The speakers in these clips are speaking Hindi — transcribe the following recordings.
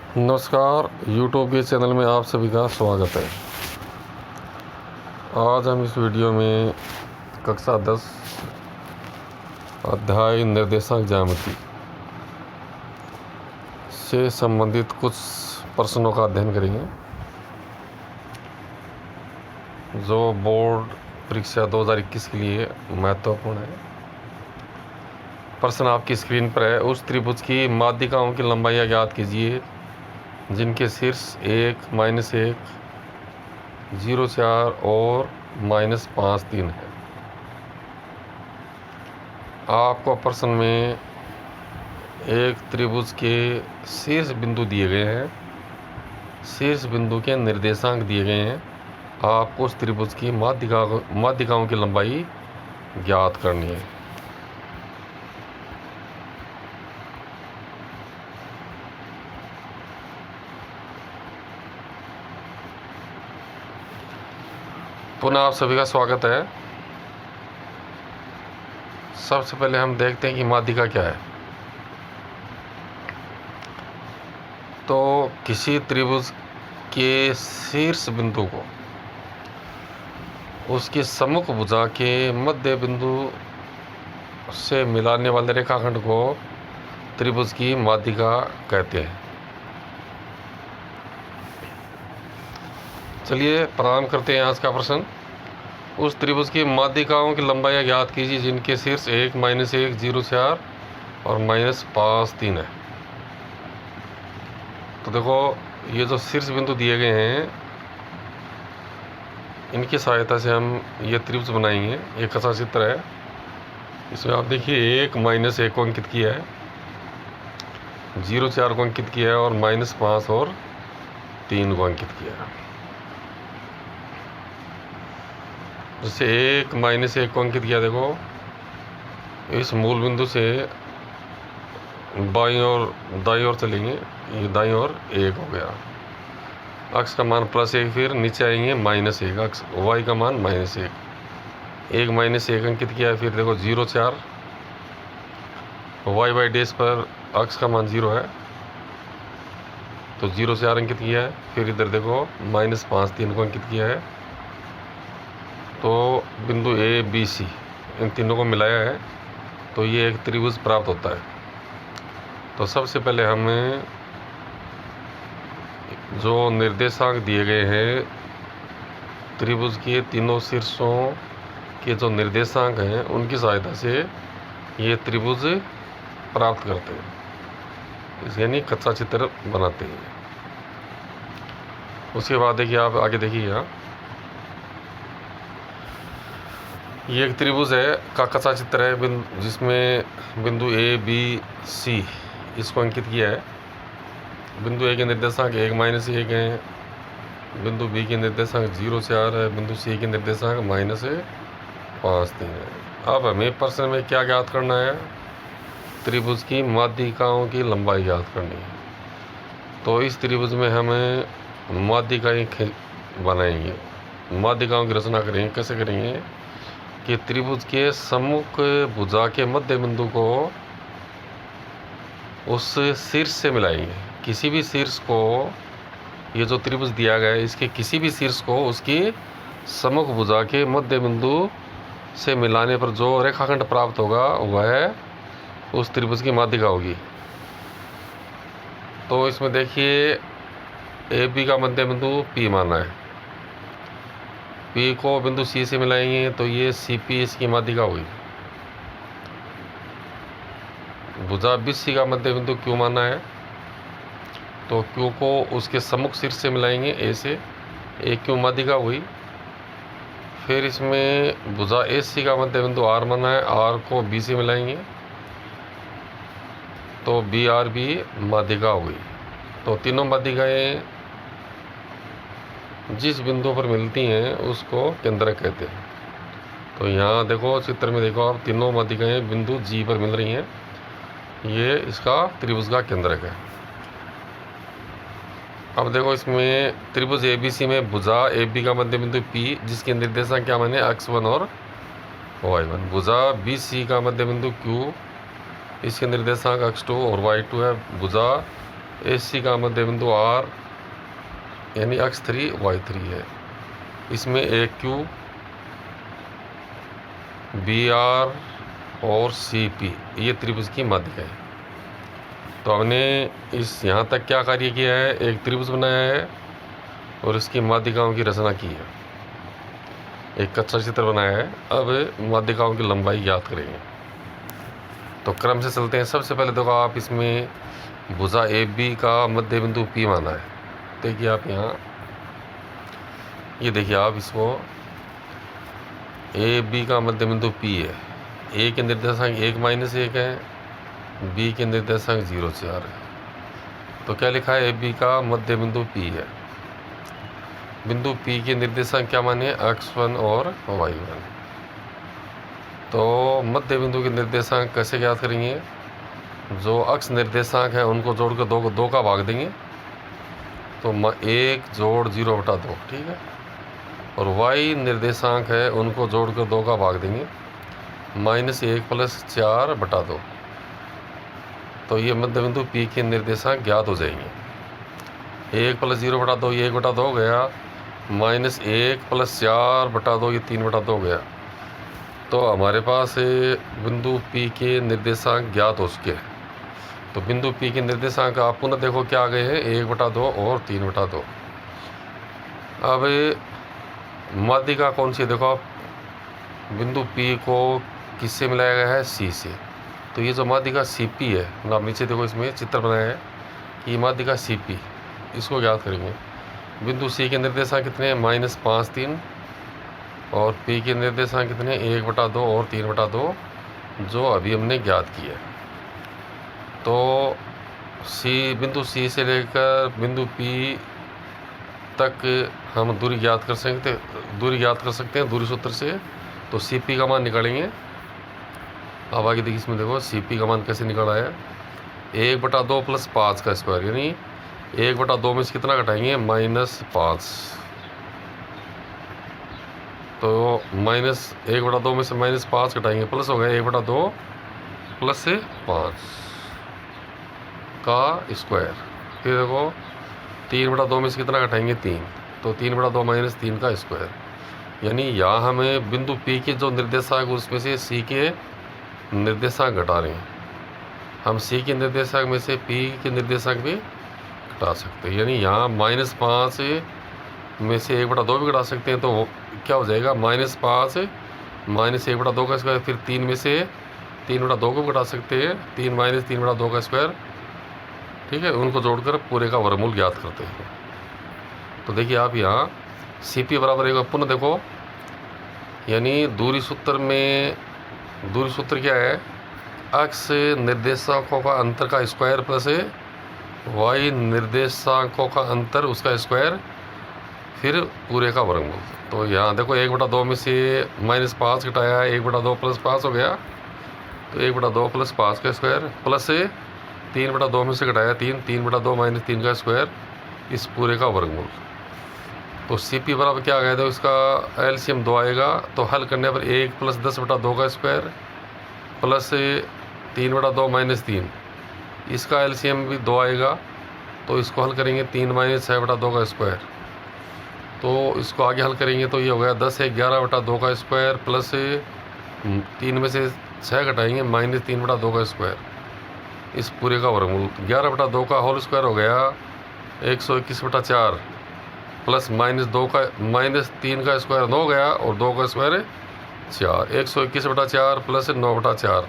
नमस्कार, यूट्यूब के चैनल में आप सभी का स्वागत है। आज हम इस वीडियो में कक्षा 10 अध्याय निर्देशांक ज्यामिति से संबंधित कुछ प्रश्नों का अध्ययन करेंगे जो बोर्ड परीक्षा 2021 के लिए महत्वपूर्ण है। प्रश्न आपकी स्क्रीन पर है। उस त्रिभुज की माध्यिकाओं की लंबाई ज्ञात कीजिए जिनके शीर्ष 1, -1, 0,4 और -5,3 है। आपको प्रश्न में एक त्रिभुज के शीर्ष बिंदु दिए गए हैं, शीर्ष बिंदु के निर्देशांक दिए गए हैं। आपको उस त्रिभुज की माध्यिकाओं की लंबाई ज्ञात करनी है। पुनः आप सभी का स्वागत है। सबसे पहले हम देखते हैं कि माध्यिका क्या है। तो किसी त्रिभुज के शीर्ष बिंदु को उसकी सम्मुख भुजा के मध्य बिंदु से मिलाने वाले रेखाखंड को त्रिभुज की माध्यिका कहते हैं। चलिए प्रारंभ करते हैं आज का प्रश्न। उस त्रिभुज की माध्यिकाओं की लंबाई ज्ञात कीजिए जिनके शीर्ष 1, -1, 0,4 और -5,3 है। तो देखो, ये जो शीर्ष बिंदु दिए गए हैं इनकी सहायता से हम ये त्रिभुज बनाएंगे। ये कसा चित्र है। इसमें आप देखिए 1, -1 को अंकित किया है, 0,4 को अंकित किया है और -5 और 3 को अंकित किया है। जैसे 1, -1 को अंकित किया, देखो इस मूल बिंदु से दाईं ओर चलेंगे, ये दाईं ओर 1 हो गया। अक्ष का मान +1, फिर नीचे आएंगे -1, अक्ष y का मान -1, 1 -1 अंकित किया है। फिर देखो 0,4 y डैश पर अक्ष का मान 0 है तो 0,4 अंकित किया है। फिर इधर देखो -5,3 को अंकित किया है। तो बिंदु A, B, C इन तीनों को मिलाया है तो ये एक त्रिभुज प्राप्त होता है। तो सबसे पहले हमें जो निर्देशांक दिए गए हैं त्रिभुज के तीनों शीर्षों के जो निर्देशांक हैं उनकी सहायता से ये त्रिभुज प्राप्त करते हैं, यानी कच्चा चित्र बनाते हैं। उसके बाद देखिए, आप आगे देखिए, यहाँ ये एक त्रिभुज है का कच्चा चित्र है जिसमें बिंदु A, B, C इसको अंकित किया है। बिंदु A के निर्देशांक 1, -1 हैं, बिंदु B के निर्देशांक 0,4 है, बिंदु C के निर्देशांक -5,3 है। अब हमें प्रश्न में क्या ज्ञात करना है? त्रिभुज की माध्यिकाओं की लंबाई ज्ञात करनी है। तो इस त्रिभुज में हमें माध्यिकाएं बनाएंगे, माध्यिकाओं की रचना करेंगे। कैसे करेंगे कि त्रिभुज के सम्मुख भुजा के मध्य बिंदु को उस शीर्ष से मिलाएंगे। किसी भी शीर्ष को, ये जो त्रिभुज दिया गया है इसके किसी भी शीर्ष को उसकी सम्मुख भुजा के मध्य बिंदु से मिलाने पर जो रेखाखंड प्राप्त होगा वह उस त्रिभुज की माध्यिका होगी। तो इसमें देखिए AB का मध्य बिंदु P माना है, P को बिंदु C से मिलाएंगे तो ये CP इसकी माध्यिका हुई। भुजा BC का मध्य बिंदु Q माना है तो Q को उसके सम्मुख शीर्ष से मिलाएंगे A से, AQ माध्यिका हुई। फिर इसमें भुजा AC का मध्य बिंदु R माना है, R को B से मिलाएंगे तो BRB माध्यिका हुई। तो तीनों माध्यिकाएं जिस बिंदु पर मिलती हैं उसको केंद्रक कहते हैं। तो यहाँ देखो, चित्र में देखो आप, तीनों माध्यिकाएं बिंदु G पर मिल रही हैं। ये इसका त्रिभुज का केंद्रक है। अब देखो, इसमें त्रिभुज ABC में भुजा AB का मध्य बिंदु P जिसके निर्देशांक क्या माने x1 और y1, भुजा BC का मध्य बिंदु Q इसके निर्देशांक x2 और y2 है। भुजा AC का मध्य बिंदु R यानी x3 y3 है। इसमें AQ, BR और CP ये त्रिभुज की माध्यिका है। तो हमने इस यहाँ तक क्या कार्य किया है, एक त्रिभुज बनाया है और इसकी माध्यिकाओं की रचना की है, एक कच्चा चित्र बनाया है। अब माध्यिकाओं की लंबाई ज्ञात करेंगे। तो क्रम से चलते हैं। सबसे पहले देखो आप इसमें भुजा AB का मध्य बिंदु P माना है। देखिए आप यहाँ, ये देखिए आप इसको AB का मध्य बिंदु P है। A के निर्देशांक 1-1 है, B के निर्देशांक 0-4 है। तो क्या लिखा है, AB का मध्य बिंदु P है। बिंदु P के निर्देशांक क्या माने, x1 और y1। तो मध्य बिंदु के निर्देशांक कैसे ज्ञात करेंगे, जो अक्ष निर्देशांक है उनको जोड़कर दो का भाग देंगे। तो 1 जोड़ 0/2, ठीक है। और y निर्देशांक है उनको जोड़कर 2 का भाग देंगे, -1 + 4/2। तो ये मध्य बिंदु P के निर्देशांक ज्ञात हो जाएंगे। 1 + 0/2 ये 1/2 हो गया, -1 + 4/2 ये 3/2 हो गया। तो हमारे पास बिंदु P के निर्देशांक ज्ञात हो चुके हैं। तो बिंदु P के निर्देशांक आप पुनः देखो क्या आ गए हैं, 1/2 और 3/2। अब माध्यिका कौन सी है, देखो आप बिंदु P को किससे मिलाया गया है, C से। तो ये जो माध्यिका CP है ना, नीचे देखो इसमें चित्र बनाया है कि माध्यिका CP, इसको ज्ञात करेंगे। बिंदु C के निर्देशांक कितने हैं, -5, 3। और P के निर्देशांक कितने, 1/2 और 3/2, जो अभी हमने ज्ञात किया। तो बिंदु C से लेकर बिंदु P तक हम दूरी ज्ञात कर सकते हैं दूरी सूत्र से। तो CP का मान निकालेंगे। अब आगे देखिए, इसमें देखो CP का मान कैसे निकाला है, 1/2 + 5 का स्क्वायर, यानी 1/2 में से कितना घटाएंगे, -5। तो -1/2 में से -5 घटाएंगे, प्लस हो गया 1/2 + 5 का स्क्वायर। फिर देखो 3/2 में से कितना घटाएंगे, 3। तो 3/2 - 3 का स्क्वायर। यानी यहाँ हमें बिंदु P के जो निर्देशांक उसमें से C के निर्देशांक घटा रहे हैं। हम C के निर्देशांक में से P के निर्देशांक भी घटा सकते हैं। यानी यहाँ -5 में से 1/2 भी घटा सकते हैं। तो क्या हो जाएगा, -5 - 1/2 का स्क्वायर। फिर 3 में से 3/2 को भी घटा सकते हैं, 3 - 3/2 का स्क्वायर, ठीक है। उनको जोड़कर पूरे का वर्गमूल ज्ञात करते हैं। तो देखिए आप यहाँ CP बराबर एक पुनः देखो, यानी दूरी सूत्र क्या है, अक्ष निर्देशांकों का अंतर का स्क्वायर प्लस y निर्देशांकों का अंतर उसका स्क्वायर, फिर पूरे का वर्गमूल। तो यहाँ देखो 1/2 में से -5 घटाया है, 1/2 + 5 हो गया। तो 1/2 + 5 का स्क्वायर, प्लस 3/2 में से घटाया 3, 3/2 - 3 का स्क्वायर, इस पूरे का वर्गमूल। तो CP बराबर क्या आ गया, तो इसका LCM 2 आएगा। तो हल करने पर 1 + 10/2 का स्क्वायर, प्लस 3/2 - 3, इसका LCM भी 2 आएगा। तो इसको हल करेंगे, 3 - 6/2 का स्क्वायर। तो इसको आगे हल करेंगे तो ये हो गया 10 है 11/2 का स्क्वायर, प्लस 3 में से 6 घटाएंगे, -3/2 का स्क्वायर, इस पूरे का वर्गमूल। 11/2 का होल स्क्वायर हो गया 121/4, प्लस -3 का स्क्वायर 9 गया, और 2 का स्क्वायर 4, 121/4 प्लस 9/4,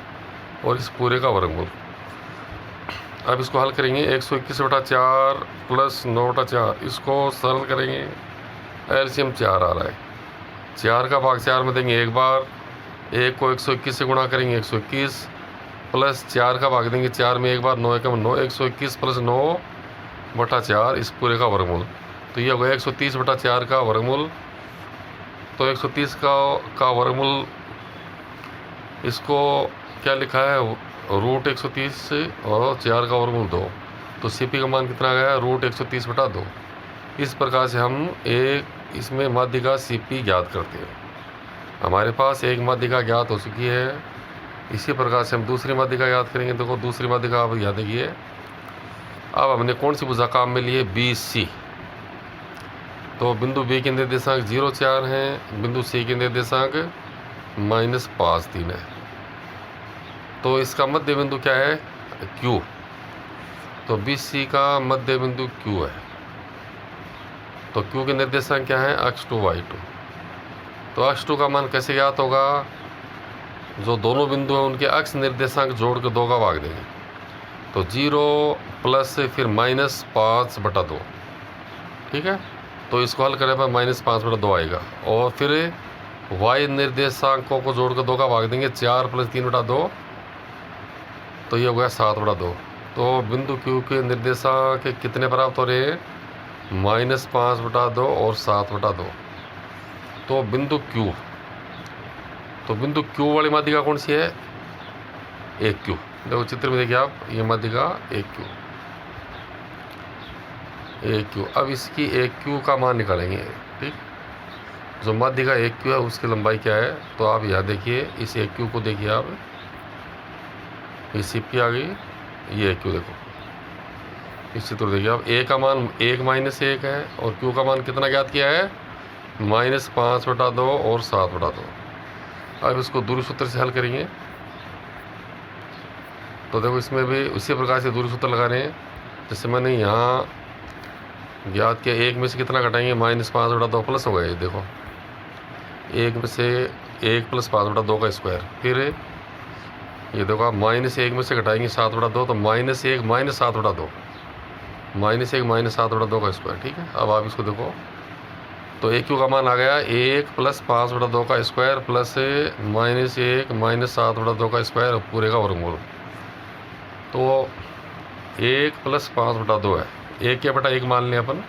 और इस पूरे का वर्गमूल। अब इसको हल करेंगे, 121/4 प्लस 9/4, इसको सरल करेंगे, LCM 4 आ रहा है। 4 का भाग 4 में देंगे एक बार, 1 को 121 से गुणा करेंगे 121, प्लस 4 का भाग देंगे 4 में एक बार, 9 एकम 9, 121 प्लस 9/4, इस पूरे का वर्गमूल। तो ये हो गया 130/4 का वर्गमूल। तो 130 का वर्गमूल, इसको क्या लिखा है, √130 और 4 का वर्गमूल 2। तो CP का मान कितना गया, √130/2। इस प्रकार से हम इसमें माध्यिका CP ज्ञात करते हैं। हमारे पास एक माध्यिका ज्ञात हो चुकी है। इसी प्रकार से हम दूसरी माध्यिका याद करेंगे। देखो दूसरी माध्यिका आप याद देखिए, अब हमने कौन सी भुजा काम में लिए, बी सी। तो बिंदु बी के निर्देशांक 0 4 हैं, बिंदु सी के निर्देशांक -5 3 है। तो इसका मध्य बिंदु क्या है, क्यू। तो बी सी का मध्य बिंदु क्यू है। तो क्यू के निर्देशांक क्या है, x2 y2। तो x2 का मान कैसे ज्ञात होगा, जो दोनों बिंदु हैं उनके अक्ष निर्देशांक जोड़ के 2 का भाग देंगे। तो 0 प्लस फिर -5/2, ठीक है। तो इसको हल करने पर -5/2 आएगा। और फिर y निर्देशांकों को जोड़ कर 2 का भाग देंगे, 4 + 3/2, तो ये हो गया 7/2। तो बिंदु Q के निर्देशांक कितने प्राप्त हो रहे हैं, -5/2 और 7/2। तो बिंदु Q, तो बिंदु Q वाली माध्यिका कौन सी है, AQ। देखो चित्र में देखिए आप, ये माध्यिका AQ। अब इसकी AQ का मान निकालेंगे, ठीक। जो माध्यिका AQ है उसकी लंबाई क्या है, तो आप यहाँ देखिए, इस AQ को देखिए आप, ये CP आ गई, ये AQ देखो, इस चित्र को देखिए आप। A का मान 1 - 1 है और Q का मान कितना ज्ञात किया है, -5/2 और 7/2। अब इसको दूरी सूत्र से हल करेंगे। तो देखो इसमें भी उसी प्रकार से दूरी सूत्र लगा रहे हैं जैसे मैंने यहाँ ज्ञात किया। 1 में से कितना घटाएंगे, -5/2 प्लस हो गया, देखो 1 में से 1 + 5/2 का स्क्वायर। फिर ये देखो आप -1 में से घटाएंगे 7/2, तो -1 - 7/2, -1 - 7/2 का स्क्वायर, ठीक है। अब आप इसको देखो, तो AQ का मान आ गया 1 + 5/2 का स्क्वायर प्लस -1 - 7/2 का स्क्वायर पूरे का वर्गमूल। तो 1 + 5/2 है, 1 के बटा 1 मान लें अपन,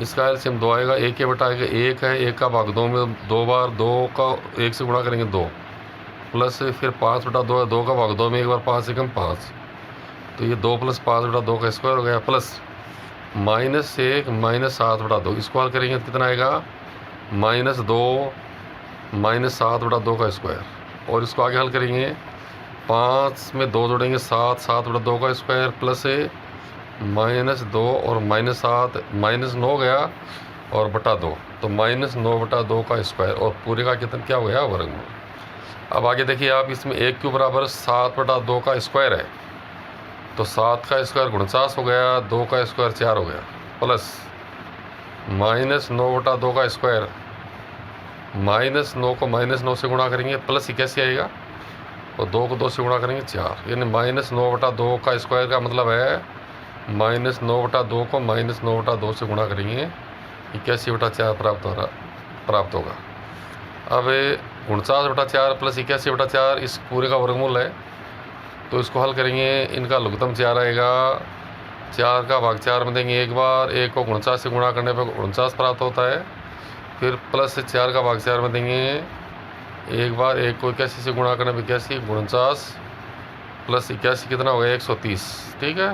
इसका एलसीएम 2 आएगा। 1 के बटा 1 है, 1 का भाग 2 में 2 बार, 2 का 1 से गुणा करेंगे 2, प्लस फिर 5/2 है, 2 का भाग 2 में 1 बार 5 से कम 5, तो ये 2 + 5/2 का स्क्वायर हो गया, प्लस -1 - 7/2। इसको हल करेंगे तो कितना आएगा, -2 - 7/2 का स्क्वायर। और इसको आगे हल करेंगे, 5 में 2 जोड़ेंगे 7, 7/2 का स्क्वायर प्लस -2 और -7, -9 गया और बटा 2, तो -9/2 का स्क्वायर और पूरे का कितना क्या हो गया, वर्गमूल। अब आगे देखिए आप, इसमें AQ बराबर 7/2 का स्क्वायर है, तो 7 का स्क्वायर 49 हो गया, 2 का स्क्वायर 4 हो गया, प्लस -9/2 का स्क्वायर, -9 को -9 से गुणा करेंगे, प्लस 81 आएगा, और 2 को 2 से गुणा करेंगे 4, यानी -9/2 का स्क्वायर का मतलब है -9/2 को -9/2 से गुणा करेंगे, 81/4 प्राप्त होगा। अब 49/4 प्लस 81/4 इस पूरे का वर्गमूल है, तो इसको हल करेंगे, इनका लघुत्तम 4 आएगा, 4 का भाग 4 में देंगे 1 बार, 1 को 49 से गुणा करने पर 49 प्राप्त होता है, फिर प्लस 4 का भाग 4 में देंगे 1 बार, 1 को 81 से गुणा करने पर 81, 49 प्लस 81 कितना हो गया, 130, ठीक है।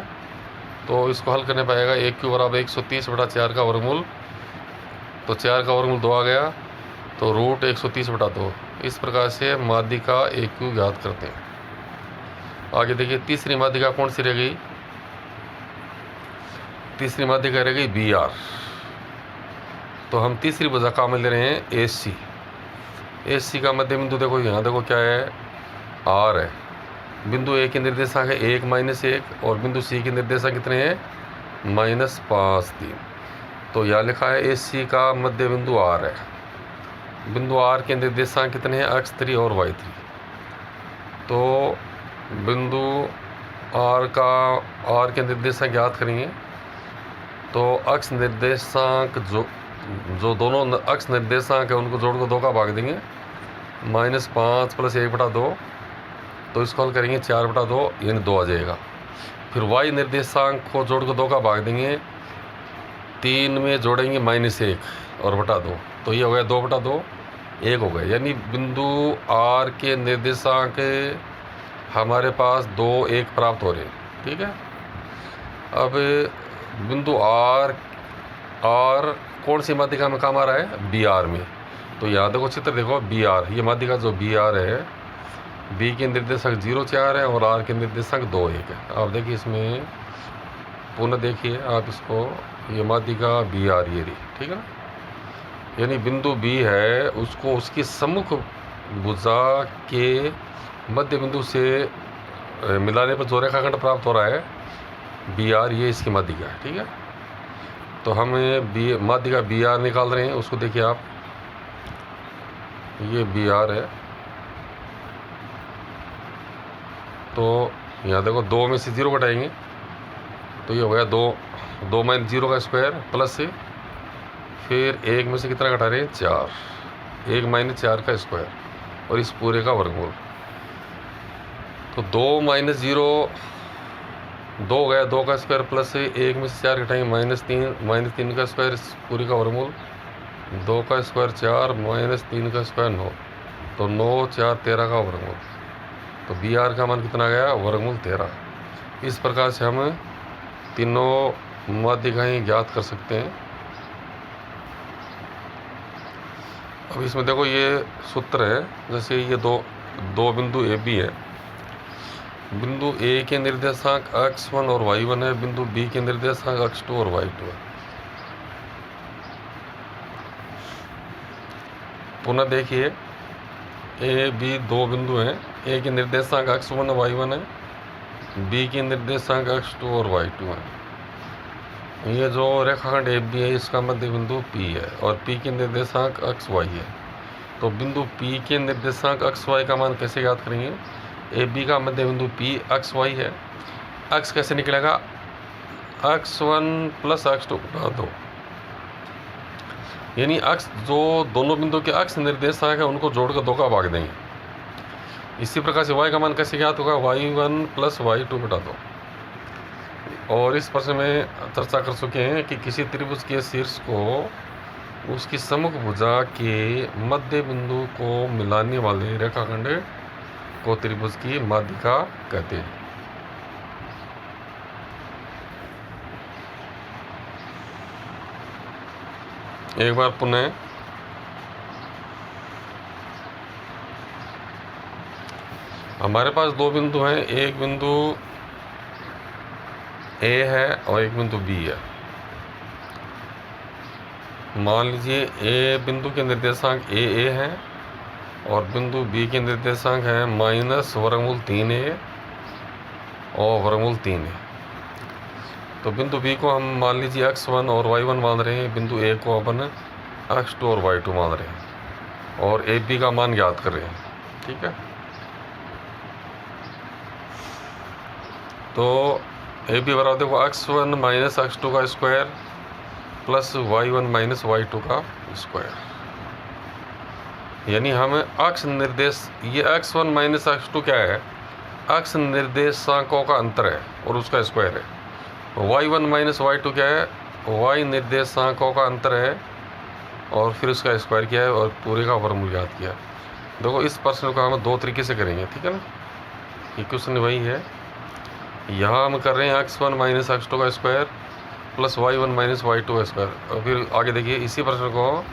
तो इसको हल करने पाएगा, AQ बराबर 130/4 का वर्गमूल, तो 4 का वर्गमूल 2 आ गया, तो √130/2। इस प्रकार से माध्यिका AQ ज्ञात करते हैं। आगे देखिए, तीसरी माध्यिका कौन सी रह गई, तीसरी माध्यिका रह गई BR। तो हम तीसरी भुजा काम में ले रहे हैं AC। AC का मध्य बिंदु देखो, यहाँ देखो क्या है, R है। बिंदु A के निर्देशांक है 1 - 1 और बिंदु C के निर्देशांक कितने हैं, -5 3। तो यहाँ लिखा है AC का मध्य बिंदु R है। बिंदु R के निर्देशांक कितने हैं, x3 और y3। तो बिंदु R के निर्देशांक ज्ञात करेंगे, तो अक्ष निर्देशांक जो दोनों अक्ष निर्देशांक है उनको जोड़ कर 2 का भाग देंगे, -5 + 1/2, तो इसको हल करेंगे 4/2, यानी 2 आ जाएगा। फिर y निर्देशांक को जोड़ कर 2 का भाग देंगे, 3 में जोड़ेंगे -1 और बटा 2, तो ये हो गया 2/2, 1 हो गया। यानी बिंदु R के निर्देशांक हमारे पास 2 1 प्राप्त हो रहे हैं, ठीक है। अब बिंदु R कौन सी माध्यिका में काम आ रहा है, BR में। तो यहाँ देखो चित्र देखो, BR, ये माध्यिका जो BR है, B के निर्देशांक 0 4 है और R के निर्देशांक 2 1 है। आप देखिए इसमें पुनः देखिए आप इसको, ये माध्यिका बी आ रही है, ठीक है ना। यानी बिंदु बी है, उसको उसकी सम्मुख भुजा के मध्य बिंदु से मिलाने पर जो रेखाखंड प्राप्त हो रहा है बी आर, ये इसकी माध्यिका है, ठीक है। तो हम बी माध्यिका बी आर निकाल रहे हैं, उसको देखिए आप, ये बी आर है। तो यहाँ देखो 2 में से 0 घटाएंगे तो ये हो गया 2 माइनस 0 का स्क्वायर प्लस से फिर 1 में से कितना घटा रहे हैं 4, 1 माइनस 4 का स्क्वायर और इस पूरे का वर्गमूल। तो 2 माइनस 0 2 हो गया, 2 का स्क्वायर प्लस से 1 में से 4 घटाएंगे माइनस 3 का स्क्वायर, इस पूरे का वर्गमूल। 2 का स्क्वायर 4 माइनस 3 का स्क्वायर 9, तो 9 4 13 का वर्गमूल। तो बी आर का मान कितना गया, वर्गमूल 13। इस प्रकार से हम तीनों माध्यिकाएं ज्ञात कर सकते हैं। अब इसमें देखो ये सूत्र है, जैसे ये दो बिंदु ए बी है। बिंदु ए के निर्देशांक x1 और y1 है, बिंदु बी के निर्देशांक x2 और y2 है। पुनः देखिए ए बी दो बिंदु हैं, ए के निर्देशांक x1 और y1 है, बी के निर्देशांक x2 और y2 है। ये जो रेखाखंड ए बी है इसका मध्य बिंदु P है और P के निर्देशांक XY है। तो बिंदु P के निर्देशांक XY का मान कैसे ज्ञात करेंगे, ए बी का मध्य बिंदु P XY है। x कैसे निकलेगा, x1 प्लस x2 का 2, यानी x जो दोनों बिंदु के x निर्देशांक है उनको जोड़कर 2 का भाग देंगे। इसी प्रकार से y का मान कैसे ज्ञात होगा, y1 प्लस y2 बटा 2। और इस प्रश्न में चर्चा कर चुके हैं कि किसी त्रिभुज के शीर्ष को उसकी सम्मुख भुजा के मध्य बिंदु को मिलाने वाले रेखाखंड को त्रिभुज की माध्यिका कहते हैं। एक बार पुनः हमारे पास दो बिंदु हैं, एक बिंदु ए है और एक बिंदु बी है। मान लीजिए ए बिंदु के निर्देशांक ए है और बिंदु बी के निर्देशांक है माइनस वर्गमूल 3a और वर्गमूल 3a। तो बिंदु बी को हम मान लीजिए x1 और y1 मान रहे हैं, बिंदु ए को अपन x2 और y2 मान रहे हैं और ए बी का मान ज्ञात कर रहे हैं, ठीक है। तो ए बी बराबर देखो x1 माइनस x2 का square plus y1 minus y2 का स्क्वायर, यानी हमें अक्ष निर्देश, ये x1 माइनस x2 क्या है, अक्ष निर्देशांकों का अंतर है और उसका स्क्वायर है। y1 माइनस y2 क्या है, y निर्देशांकों का अंतर है और फिर उसका स्क्वायर किया है और पूरे का वर्गमूल ज्ञात किया। देखो इस प्रश्न को हम दो तरीके से करेंगे, ठीक है ना। ये क्वेश्चन वही है, यहाँ हम कर रहे हैं x1 माइनस x2 का square plus y1 minus y2 का स्क्वायर। और फिर आगे देखिए इसी प्रश्न को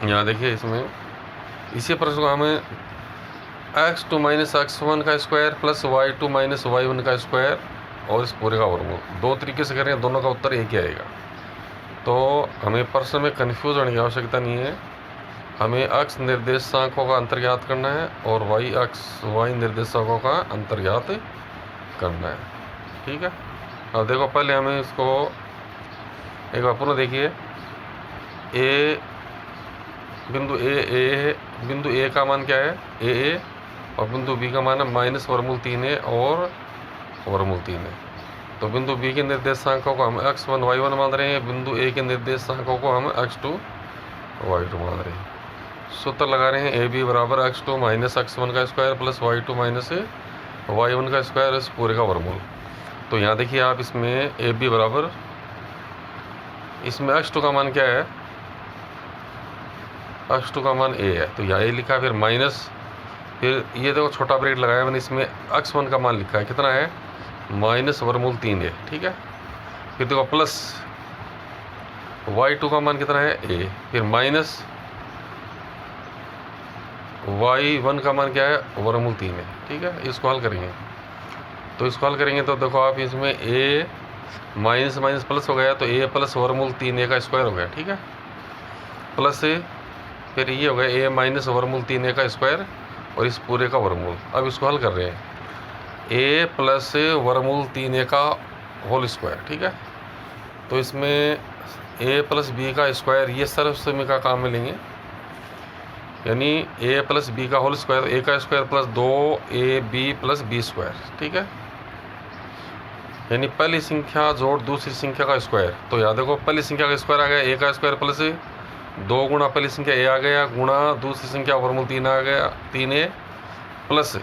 यहाँ देखिए, इसमें इसी प्रश्न को हमें x2 माइनस x1 का square plus y2 minus y1 का स्क्वायर और इस पूरे का वर्गमूल, दो तरीके से करें, दोनों का उत्तर एक ही आएगा। तो हमें प्रश्न में कन्फ्यूज होने की आवश्यकता नहीं है, हमें अक्ष निर्देशांकों का अंतर ज्ञात करना है और y निर्देशांकों का अंतर ज्ञात करना है, ठीक है। अब देखो पहले हमें इसको एक बार पुनः देखिए, बिंदु ए का मान क्या है ए और बिंदु बी का मान है माइनस वर्गमूल 3a और वर्गमूल 3a। तो बिंदु बी के निर्देशांकों को हम x1 y1 मान रहे हैं, बिंदु ए के निर्देशांकों को हम x2 y2 मान रहे हैं। सूत्र लगा रहे हैं ए बी बराबर x2 माइनस x1 का square plus y2 minus y1 का स्क्वायर इस पूरे का वर्गमूल। तो यहाँ देखिए आप, इसमें ए बी बराबर, इसमें x2 का मान क्या है, x2 का मान a है, तो यहाँ a लिखा है, फिर माइनस, फिर ये देखो छोटा ब्रैकेट लगाया मैंने, इसमें x1 का मान लिखा है कितना है माइनस वर्गमूल 3a, ठीक है। फिर देखो प्लस y2 का मान कितना है a, फिर माइनस y1 का मान क्या है, वर्गमूल 3 है। ठीक है, इसको हल करेंगे। तो इसको हल करेंगे तो देखो आप इसमें a माइनस माइनस प्लस हो गया, तो a प्लस वर्गमूल 3a का स्क्वायर हो गया। ठीक है, प्लस फिर ये हो गया a माइनस वर्गमूल 3a का स्क्वायर और इस पूरे का वर्गमूल। अब इसको हल कर रहे हैं, a प्लस वर्गमूल 3a का होल स्क्वायर। ठीक है, तो इसमें a प्लस b का स्क्वायर ये सर्वसम्य का काम में लेंगे, यानी a प्लस बी का होल स्क्वायर, a का square plus 2ab plus b square. ठीक है, यानी पहली संख्या जोड़ दूसरी संख्या का स्क्वायर। तो यहाँ देखो पहली संख्या का स्क्वायर आ गया a का स्क्वायर प्लस 2 गुणा पहली संख्या a आ गया गुणा दूसरी संख्या वर्गमूल 3 आ गया 3a प्लस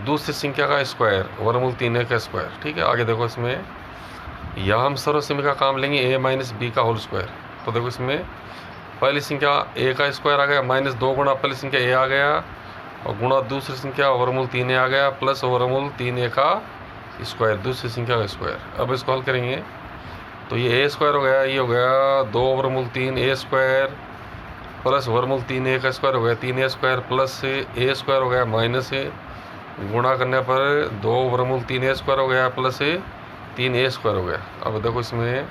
दूसरी संख्या का स्क्वायर वर्गमूल 3a का स्क्वायर। ठीक है, आगे देखो इसमें यहाँ हम सर्वसम्य का काम लेंगे a माइनस बी का होल स्क्वायर। तो देखो इसमें पहली संख्या a का स्क्वायर आ गया माइनस 2 गुणा पहली संख्या a आ गया और गुणा दूसरी संख्या वर्गमूल 3a आ गया प्लस वर्गमूल 3a का स्क्वायर दूसरी संख्या का स्क्वायर। अब इसको हल करेंगे तो ये a स्क्वायर हो गया, ये हो गया 2 वर्गमूल 3a स्क्वायर प्लस वर्गमूल 3a का स्क्वायर हो गया 3a square plus a square हो गया माइनस गुणा करने पर 2 वर्गमूल 3a स्क्वायर हो गया प्लस 3a स्क्वायर हो गया। अब देखो इसमें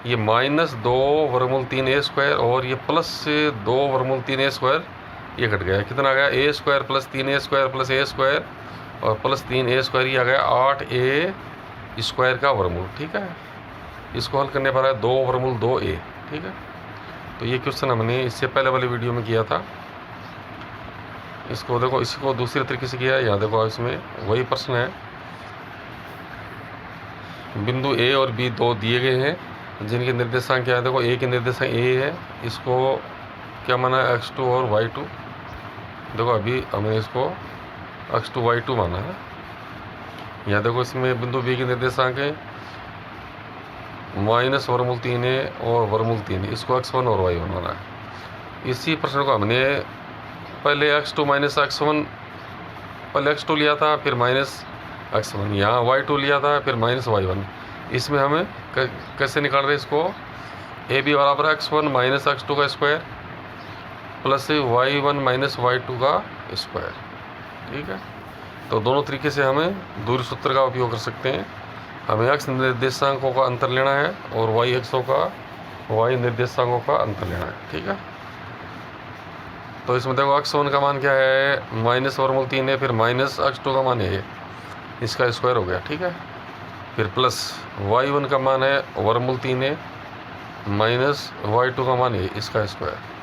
ये माइनस 2 वर्गमूल 3a स्क्वायर और ये प्लस 2 वर्गमूल 3a स्क्वायर ये घट गया, कितना आ गया a square plus 3a square plus a square और प्लस 3a स्क्वायर ये आ गया 8a स्क्वायर का वर्गमूल। ठीक है, इसको हल करने पर है 2 वर्गमूल 2a। ठीक है, तो ये क्वेश्चन हमने इससे पहले वाली वीडियो में किया था। इसको देखो, इसको दूसरे तरीके से किया। यहाँ देखो इसमें वही प्रश्न है, बिंदु a और b दो दिए गए हैं जिनके निर्देशांक क्या है। देखो a के निर्देशांक a है, इसको क्या माना है x2 और y2। देखो अभी हमने इसको x2 y2 माना है। यहाँ देखो इसमें बिंदु b के निर्देशांक है माइनस वर्गमूल 3a और वर्गमूल 3, इसको x1 और y1 माना है। इसी प्रश्न को हमने पहले x2 माइनस x1, पहले x2 लिया था फिर माइनस x1, यहाँ y2 लिया था फिर माइनस y1। इसमें हमें कैसे निकाल रहे हैं इसको, ए बी बराबर x1 माइनस x2 का square plus y1 minus y2 का स्क्वायर। ठीक है, तो दोनों तरीके से हमें दूरी सूत्र का उपयोग कर सकते हैं। हमें x निर्देशांकों का अंतर लेना है और y अक्षों का y निर्देशांकों का अंतर लेना है। ठीक है, तो इसमें देखो x1 का मान क्या है माइनस वर्गमूल 3 है, फिर माइनस x2 का मान है इसका स्क्वायर हो गया। ठीक है, फिर प्लस y1 का मान है वर्गमूल 3 है माइनस y2 का मान है इसका स्क्वायर।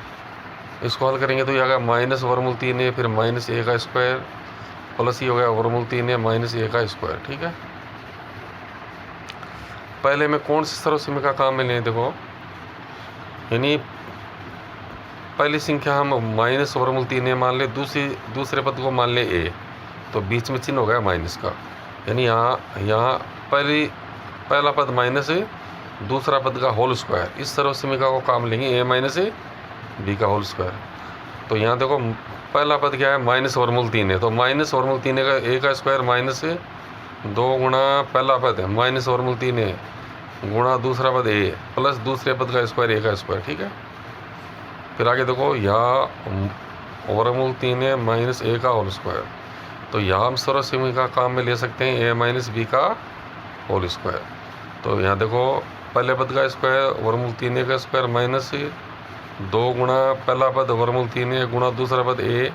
इसको हल करेंगे तो ये आ गया माइनस वर्गमूल 3 है फिर माइनस a का स्क्वायर प्लस ये हो गया वर्गमूल 3 है माइनस a का स्क्वायर। ठीक है, पहले में कौन सी सर्वसम्य का काम में लें, देखो यानी पहली संख्या हम माइनस वर्गमूल 3a मान ले, दूसरे पद को मान ले a, तो बीच में चिन्ह हो गया माइनस का, यानी यहाँ पहला पद माइनस है दूसरा पद का होल स्क्वायर, इस सर्वसम्यिका को काम लेंगे a माइनस b का होल स्क्वायर। तो यहाँ देखो पहला पद क्या है माइनस वर्गमूल 3 है, तो माइनस वर्गमूल 3 का a का स्क्वायर माइनस 2 गुणा पहला पद है माइनस वर्गमूल 3 है गुणा दूसरा पद a प्लस दूसरे पद का स्क्वायर a का स्क्वायर। ठीक है, फिर आगे देखो यहाँ वर्गमूल 3 है माइनस a का होल स्क्वायर, तो यहाँ हम सर्वसम्यिका काम में ले सकते हैं a माइनस b का होल स्क्वायर। तो यहाँ देखो पहले पद का स्क्वायर वर्गमूल 3a का स्क्वायर माइनस 2 गुणा पहला पद वर्गमूल 3a गुणा दूसरा पद a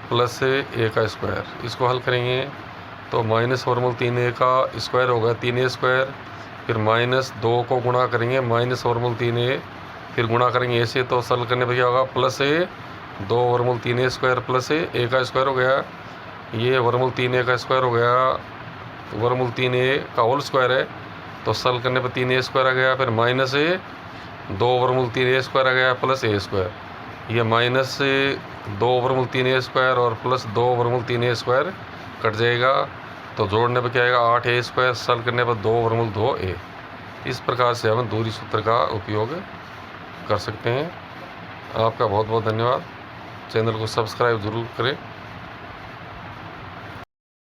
प्लस a का स्क्वायर। इसको हल करेंगे तो माइनस वर्गमूल 3a का स्क्वायर होगा 3a स्क्वायर, फिर माइनस 2 को गुणा करेंगे माइनस वर्गमूल 3a, फिर गुणा करेंगे a से, तो सरल करने पर क्या होगा प्लस 2 वर्गमूल 3a स्क्वायर प्लस a का स्क्वायर हो गया, ये वर्गमूल 3a का स्क्वायर हो गया, वर्गमूल 3a का होल स्क्वायर है तो सरल करने पर 3a स्क्वायर आ गया, फिर माइनस 2 वर्गमूल 3a स्क्वायर आ गया प्लस a स्क्वायर, ये माइनस 2 वर्गमूल 3a स्क्वायर और प्लस 2 वर्गमूल 3a स्क्वायर कट जाएगा, तो जोड़ने पर क्या आएगा 8a स्क्वायर, सरल करने पर 2 वर्गमूल 2a। इस प्रकार से हम दूरी सूत्र का उपयोग कर सकते हैं। आपका बहुत बहुत धन्यवाद। चैनल को सब्सक्राइब ज़रूर करें।